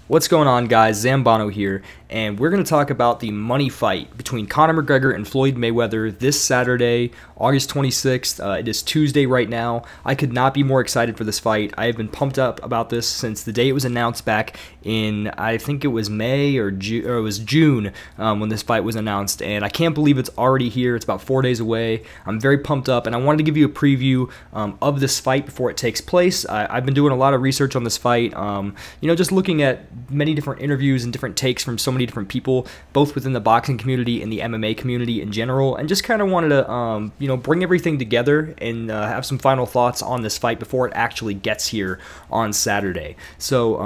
What's going on, guys? Zambano here, and we're going to talk about the money fight between Conor McGregor and Floyd Mayweather this Saturday, August 26th. It is Tuesday right now. I could not be more excited for this fight. I have been pumped up about this since the day it was announced back in, I think it was May or it was June when this fight was announced, and I can't believe it's already here. It's about 4 days away. I'm very pumped up, and I wanted to give you a preview of this fight before it takes place. I've been doing a lot of research on this fight, just looking at many different interviews and different takes from so many different people, both within the boxing community and the MMA community in general, and just kind of wanted to, bring everything together and have some final thoughts on this fight before it actually gets here on Saturday. So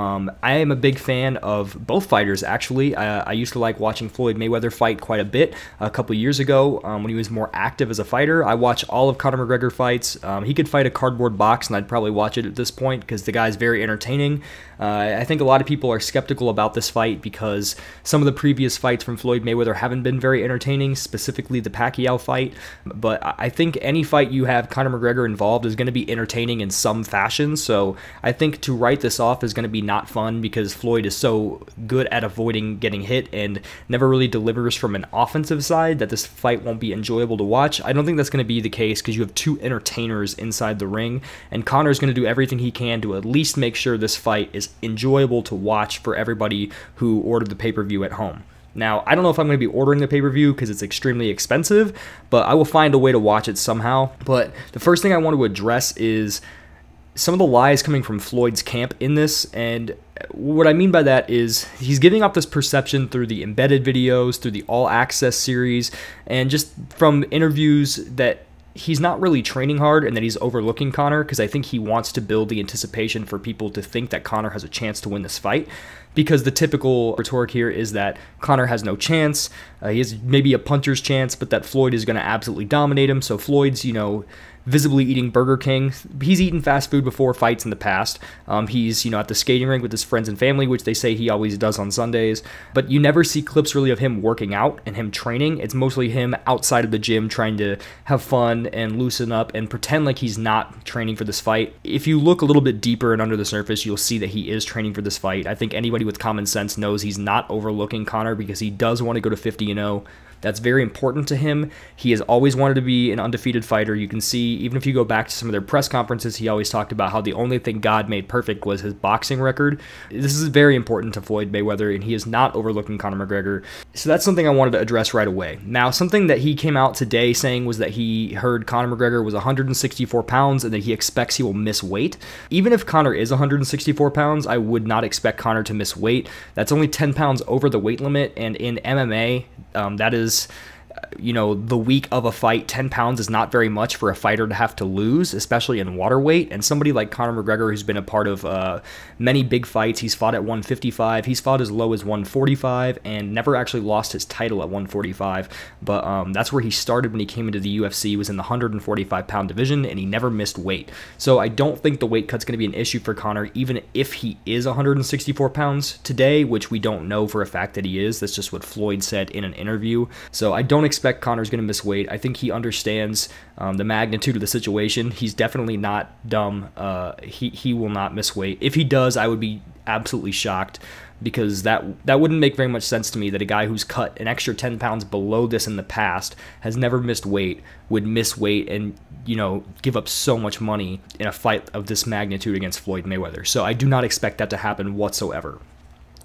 I am a big fan of both fighters, actually. I used to like watching Floyd Mayweather fight quite a bit a couple years ago when he was more active as a fighter. I watch all of Conor McGregor fights. He could fight a cardboard box, and I'd probably watch it at this point because the guy's very entertaining. I think a lot of people are skeptical about this fight because some of the previous fights from Floyd Mayweather haven't been very entertaining, specifically the Pacquiao fight. But I think any fight you have Conor McGregor involved is going to be entertaining in some fashion. So I think to write this off is going to be not fun because Floyd is so good at avoiding getting hit and never really delivers from an offensive side that this fight won't be enjoyable to watch. I don't think that's going to be the case because you have two entertainers inside the ring, and Conor's going to do everything he can to at least make sure this fight is enjoyable to watch for everybody who ordered the pay-per-view at home. Now, I don't know if I'm going to be ordering the pay-per-view because it's extremely expensive, but I will find a way to watch it somehow. But the first thing I want to address is some of the lies coming from Floyd's camp in this, and what I mean by that is he's giving off this perception through the embedded videos, through the All Access series, and just from interviews that he's not really training hard and that he's overlooking Conor, because I think he wants to build the anticipation for people to think that Conor has a chance to win this fight, because the typical rhetoric here is that Conor has no chance. He has maybe a puncher's chance, but that Floyd is going to absolutely dominate him. So Floyd's, visibly eating Burger King. He's eaten fast food before fights in the past. He's, at the skating rink with his friends and family, which they say he always does on Sundays. But you never see clips really of him working out and him training. It's mostly him outside of the gym trying to have fun and loosen up and pretend like he's not training for this fight. If you look a little bit deeper and under the surface, you'll see that he is training for this fight. I think anybody with common sense knows he's not overlooking Conor because he does want to go to 50-0. That's very important to him. He has always wanted to be an undefeated fighter. You can see, even if you go back to some of their press conferences, he always talked about how the only thing God made perfect was his boxing record. This is very important to Floyd Mayweather, and he is not overlooking Conor McGregor. So that's something I wanted to address right away. Now, something that he came out today saying was that he heard Conor McGregor was 164 pounds and that he expects he will miss weight. Even if Conor is 164 pounds, I would not expect Conor to miss weight. That's only 10 pounds over the weight limit, and in MMA, that is the week of a fight, 10 pounds is not very much for a fighter to have to lose, especially in water weight. And somebody like Conor McGregor, who's been a part of many big fights, he's fought at 155, he's fought as low as 145, and never actually lost his title at 145. But that's where he started when he came into the UFC, was in the 145-pound division, and he never missed weight. So I don't think the weight cut's going to be an issue for Conor, even if he is 164 pounds today, which we don't know for a fact that he is. That's just what Floyd said in an interview. So I don't expect Conor's going to miss weight. I think he understands the magnitude of the situation. He's definitely not dumb. He will not miss weight. If he does, I would be absolutely shocked, because that wouldn't make very much sense to me, that a guy who's cut an extra 10 pounds below this in the past, has never missed weight, would miss weight and give up so much money in a fight of this magnitude against Floyd Mayweather. So I do not expect that to happen whatsoever.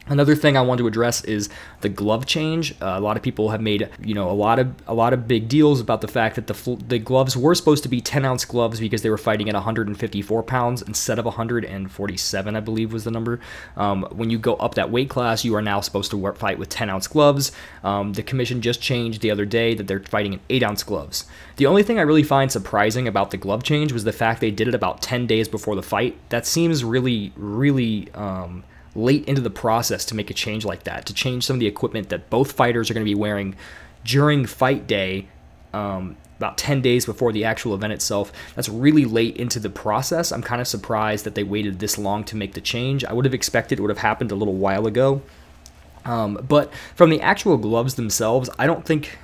Another thing I want to address is the glove change. A lot of people have made, a lot of big deals about the fact that the gloves were supposed to be 10-ounce gloves because they were fighting at 154 pounds instead of 147, I believe was the number. When you go up that weight class, you are now supposed to fight with 10-ounce gloves. The commission just changed the other day that they're fighting in 8-ounce gloves. The only thing I really find surprising about the glove change was the fact they did it about 10 days before the fight. That seems really, really late into the process to make a change like that, to change some of the equipment that both fighters are going to be wearing during fight day, about 10 days before the actual event itself. That's really late into the process. I'm kind of surprised that they waited this long to make the change. I would have expected it would have happened a little while ago. But from the actual gloves themselves, I don't think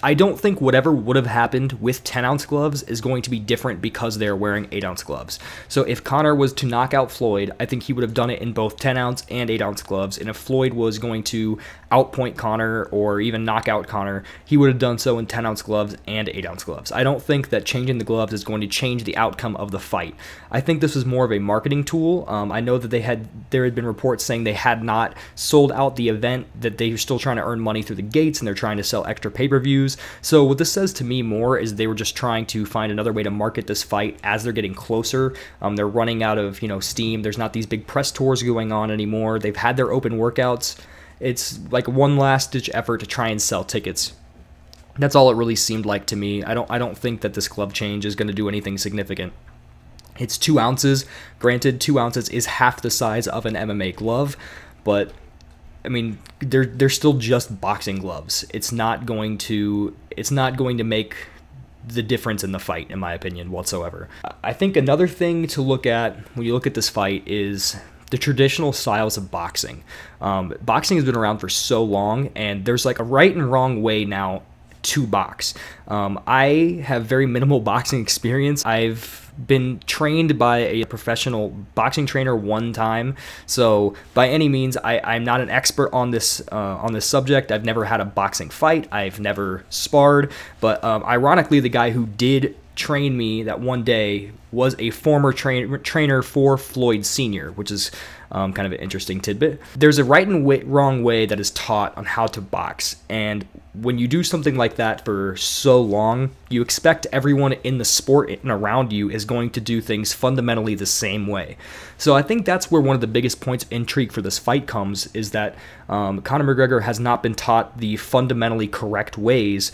I don't think whatever would have happened with 10-ounce gloves is going to be different because they're wearing 8-ounce gloves. So if Conor was to knock out Floyd, I think he would have done it in both 10-ounce and 8-ounce gloves. And if Floyd was going to outpoint Conor or even knock out Conor, he would have done so in 10-ounce gloves and 8-ounce gloves. I don't think that changing the gloves is going to change the outcome of the fight. I think this was more of a marketing tool. I know that there had been reports saying they had not sold out the event, that they were still trying to earn money through the gates and they're trying to sell extra pay-per-views. So what this says to me more is they were just trying to find another way to market this fight as they're getting closer. They're running out of steam. There's not these big press tours going on anymore. They've had their open workouts. It's like one last ditch effort to try and sell tickets. That's all it really seemed like to me. I don't think that this glove change is going to do anything significant. It's 2 ounces. Granted, 2 ounces is half the size of an MMA glove, but I mean, they're still just boxing gloves. It's not going to make the difference in the fight, in my opinion, whatsoever. I think another thing to look at when you look at this fight is the traditional styles of boxing. Boxing has been around for so long, and there's like a right and wrong way now to box. I have very minimal boxing experience. I've been trained by a professional boxing trainer one time, so by any means I'm not an expert on this subject. I've never had a boxing fight. I've never sparred, but ironically the guy who did train me that one day was a former trainer for Floyd Sr., which is kind of an interesting tidbit. There's a right and wrong way that is taught on how to box, and when you do something like that for so long, you expect everyone in the sport and around you is going to do things fundamentally the same way. So I think that's where one of the biggest points of intrigue for this fight comes, is that Conor McGregor has not been taught the fundamentally correct ways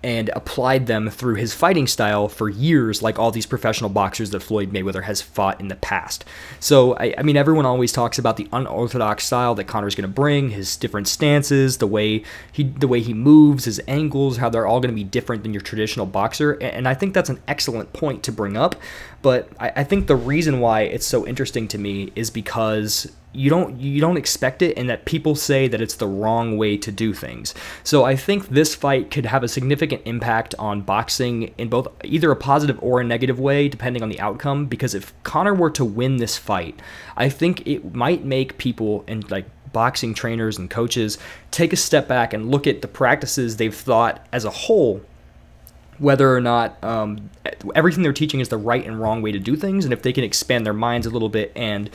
and applied them through his fighting style for years, like all these professional boxers that Floyd Mayweather has fought in the past. So, I mean, everyone always talks about the unorthodox style that Conor's going to bring, his different stances, the way he moves, his angles, how they're all going to be different than your traditional boxer, and I think that's an excellent point to bring up, but I think the reason why it's so interesting to me is because you don't expect it, and that people say that it's the wrong way to do things. So I think this fight could have a significant impact on boxing in both either a positive or a negative way, depending on the outcome, because if Conor were to win this fight, I think it might make people and like boxing trainers and coaches take a step back and look at the practices they've thought as a whole, whether or not everything they're teaching is the right and wrong way to do things, and if they can expand their minds a little bit and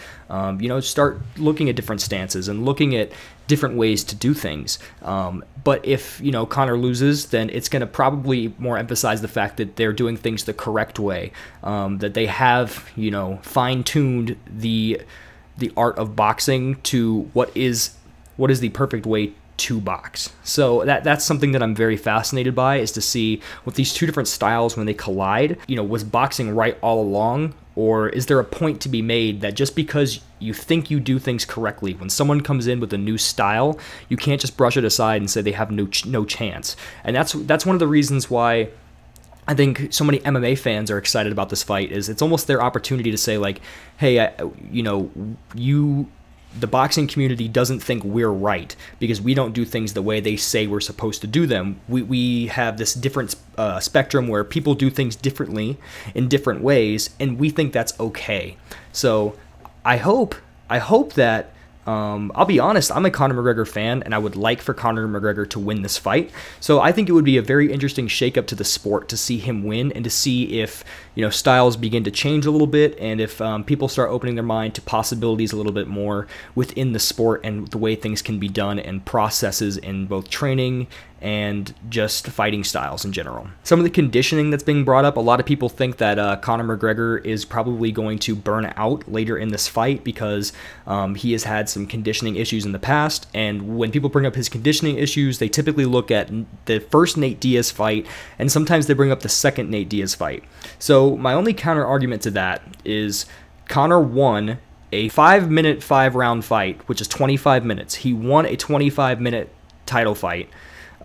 start looking at different stances and looking at different ways to do things. But if Conor loses, then it's going to probably more emphasize the fact that they're doing things the correct way, that they have fine-tuned the art of boxing to what is the perfect way to box. So that's something that I'm very fascinated by, is to see with these two different styles when they collide, was boxing right all along, or is there a point to be made that just because you think you do things correctly, when someone comes in with a new style, you can't just brush it aside and say they have no chance. And that's one of the reasons why I think so many MMA fans are excited about this fight, is it's almost their opportunity to say, like, hey, the boxing community doesn't think we're right because we don't do things the way they say we're supposed to do them. We have this different spectrum where people do things differently in different ways, and we think that's okay. So I hope that I'll be honest, I'm a Conor McGregor fan, and I would like for Conor McGregor to win this fight. So I think it would be a very interesting shakeup to the sport to see him win, and to see if styles begin to change a little bit, and if people start opening their mind to possibilities a little bit more within the sport and the way things can be done, and processes in both training and just fighting styles in general. Some of the conditioning that's being brought up, a lot of people think that Conor McGregor is probably going to burn out later in this fight because he has had some conditioning issues in the past, and when people bring up his conditioning issues, they typically look at the first Nate Diaz fight, and sometimes they bring up the second Nate Diaz fight. So my only counter argument to that is Conor won a 5-minute 5-round fight, which is 25 minutes. He won a 25-minute title fight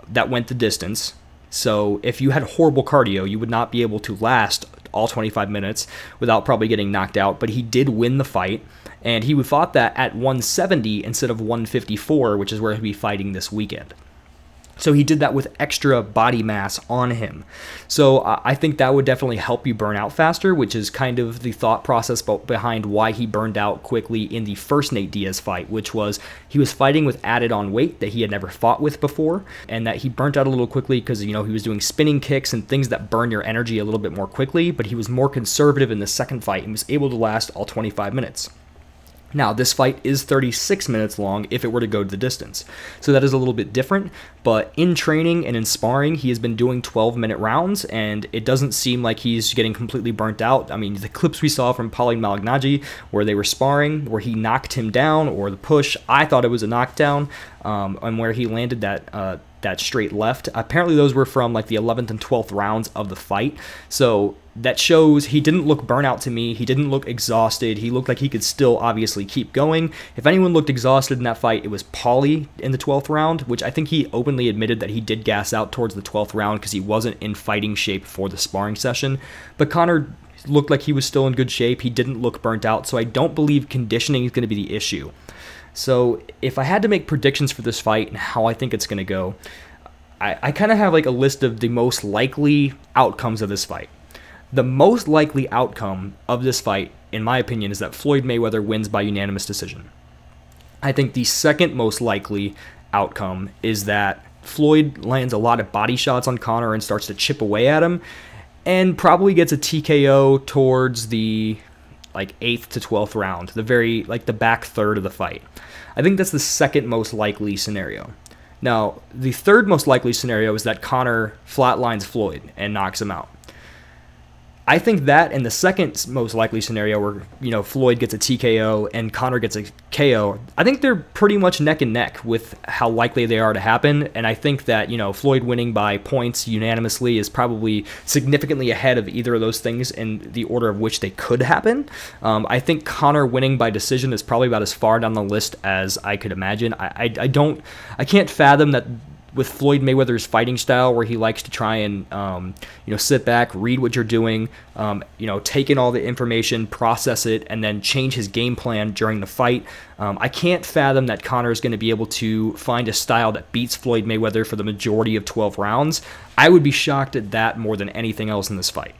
that went the distance. So if you had horrible cardio, you would not be able to last all 25 minutes without probably getting knocked out, but he did win the fight, and he fought that at 170 instead of 154, which is where he'll be fighting this weekend. So he did that with extra body mass on him. So I think that would definitely help you burn out faster, which is kind of the thought process behind why he burned out quickly in the first Nate Diaz fight, which was he was fighting with added on weight that he had never fought with before, and that he burnt out a little quickly because, he was doing spinning kicks and things that burn your energy a little bit more quickly, but he was more conservative in the second fight and was able to last all 25 minutes. Now, this fight is 36 minutes long if it were to go to the distance. So that is a little bit different, but in training and in sparring, he has been doing 12-minute rounds, and it doesn't seem like he's getting completely burnt out. I mean, the clips we saw from Pauline Malignaggi where they were sparring, where he knocked him down, or the push, I thought it was a knockdown, and where he landed that straight left. Apparently those were from like the 11th and 12th rounds of the fight. So that shows he didn't look burnout to me. He didn't look exhausted. He looked like he could still obviously keep going. If anyone looked exhausted in that fight, it was Paulie in the 12th round, which I think he openly admitted that he did gas out towards the 12th round because he wasn't in fighting shape for the sparring session. But Conor looked like he was still in good shape. He didn't look burnt out, so I don't believe conditioning is going to be the issue. So if I had to make predictions for this fight and how I think it's going to go, I kind of have like a list of the most likely outcomes of this fight. The most likely outcome of this fight, in my opinion, is that Floyd Mayweather wins by unanimous decision. I think the second most likely outcome is that Floyd lands a lot of body shots on Conor and starts to chip away at him, and probably gets a TKO towards the 8th to 12th round, the back third of the fight. I think that's the second most likely scenario. Now, the third most likely scenario is that Conor flatlines Floyd and knocks him out. I think that and the second most likely scenario where, Floyd gets a TKO and Conor gets a KO, I think they're pretty much neck and neck with how likely they are to happen. And I think that, Floyd winning by points unanimously is probably significantly ahead of either of those things in the order of which they could happen. I think Conor winning by decision is probably about as far down the list as I could imagine. I can't fathom that with Floyd Mayweather's fighting style, where he likes to try and sit back, read what you're doing, take in all the information, process it, and then change his game plan during the fight. I can't fathom that Conor is going to be able to find a style that beats Floyd Mayweather for the majority of 12 rounds. I would be shocked at that more than anything else in this fight.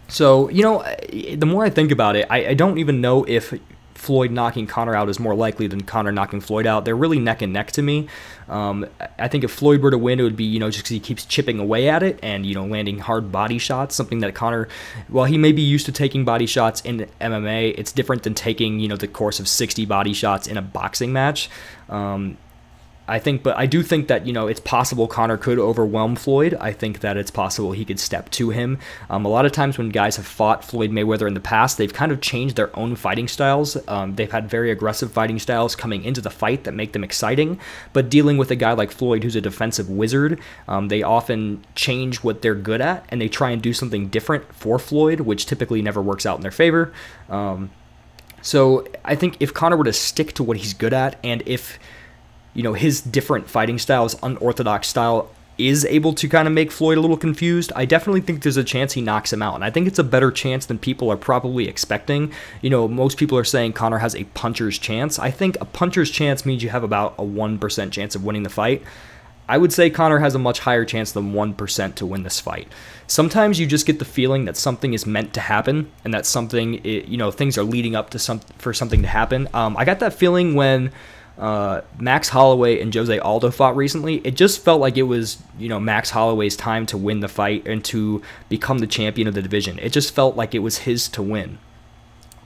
So, the more I think about it, I don't even know if Floyd knocking Conor out is more likely than Conor knocking Floyd out. They're really neck and neck to me. I think if Floyd were to win, it would be, just because he keeps chipping away at it and, landing hard body shots, something that Conor, while he may be used to taking body shots in MMA, it's different than taking, the course of 60 body shots in a boxing match. But I do think that, it's possible Conor could overwhelm Floyd. I think that it's possible he could step to him. A lot of times when guys have fought Floyd Mayweather in the past, they've kind of changed their own fighting styles. They've had very aggressive fighting styles coming into the fight that make them exciting. But dealing with a guy like Floyd, who's a defensive wizard, they often change what they're good at, and they try and do something different for Floyd, which typically never works out in their favor. So I think if Conor were to stick to what he's good at, and if his different fighting styles, unorthodox style, is able to kind of make Floyd a little confused, I definitely think there's a chance he knocks him out. And I think it's a better chance than people are probably expecting. Most people are saying Conor has a puncher's chance. I think a puncher's chance means you have about a 1% chance of winning the fight. I would say Conor has a much higher chance than 1% to win this fight. Sometimes you just get the feeling that something is meant to happen, and that something, things are leading up to for something to happen. I got that feeling when Max Holloway and Jose Aldo fought recently. It just felt like it was, Max Holloway's time to win the fight and to become the champion of the division. It just felt like it was his to win.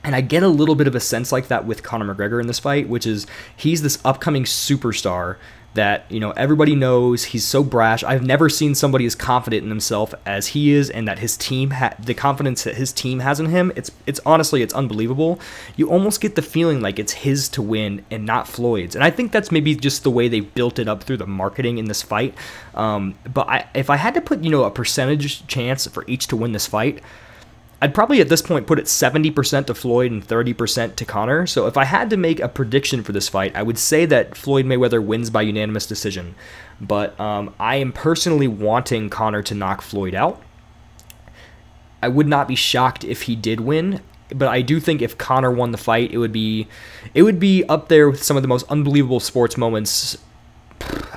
And I get a little bit of a sense like that with Conor McGregor in this fight, which is he's this upcoming superstar that, everybody knows. He's so brash. I've never seen somebody as confident in himself as he is, and that his team, the confidence that his team has in him, it's honestly, it's unbelievable. You almost get the feeling like it's his to win and not Floyd's. And I think that's maybe just the way they built it up through the marketing in this fight. But if I had to put, a percentage chance for each to win this fight, I'd probably at this point put it 70% to Floyd and 30% to Conor. So if I had to make a prediction for this fight, I would say that Floyd Mayweather wins by unanimous decision. But I am personally wanting Conor to knock Floyd out. I would not be shocked if he did win, but I do think if Conor won the fight, it would be up there with some of the most unbelievable sports moments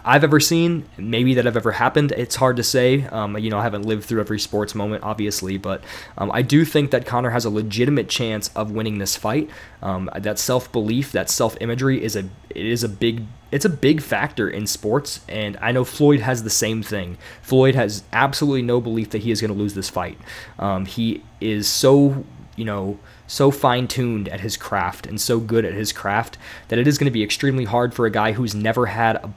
I've ever seen, maybe that have ever happened. It's hard to say. You know, I haven't lived through every sports moment, obviously, but I do think that Conor has a legitimate chance of winning this fight. That self-belief, that self-imagery is a big factor in sports, and I know Floyd has the same thing. Floyd has absolutely no belief that he is going to lose this fight. He is so, you know, so fine-tuned at his craft and so good at his craft that it is going to be extremely hard for a guy who's never had a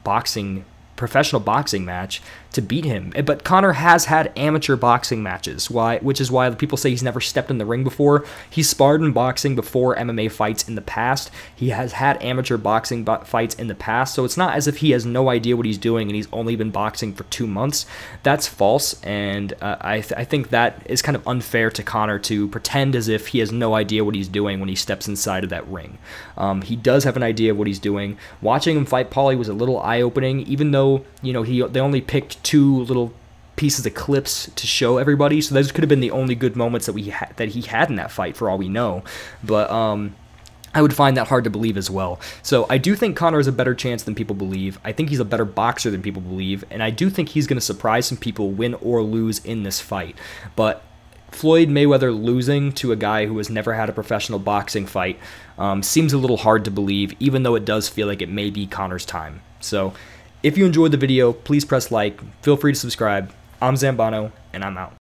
professional boxing match to beat him. But Conor has had amateur boxing matches, which is why people say he's never stepped in the ring before. He's sparred in boxing before MMA fights in the past. He has had amateur boxing fights in the past, so it's not as if he has no idea what he's doing and he's only been boxing for 2 months. That's false, and I think that is kind of unfair to Conor to pretend as if he has no idea what he's doing when he steps inside of that ring. He does have an idea of what he's doing. Watching him fight Paulie was a little eye-opening, even though, you know, they only picked 2 little pieces of clips to show everybody, so those could have been the only good moments that he had in that fight, for all we know. But I would find that hard to believe as well. So I do think Conor has a better chance than people believe. I think he's a better boxer than people believe, and I do think he's going to surprise some people, win or lose in this fight. But Floyd Mayweather losing to a guy who has never had a professional boxing fight seems a little hard to believe, even though it does feel like it may be Conor's time. So if you enjoyed the video, please press like, feel free to subscribe. I'm Zambano, and I'm out.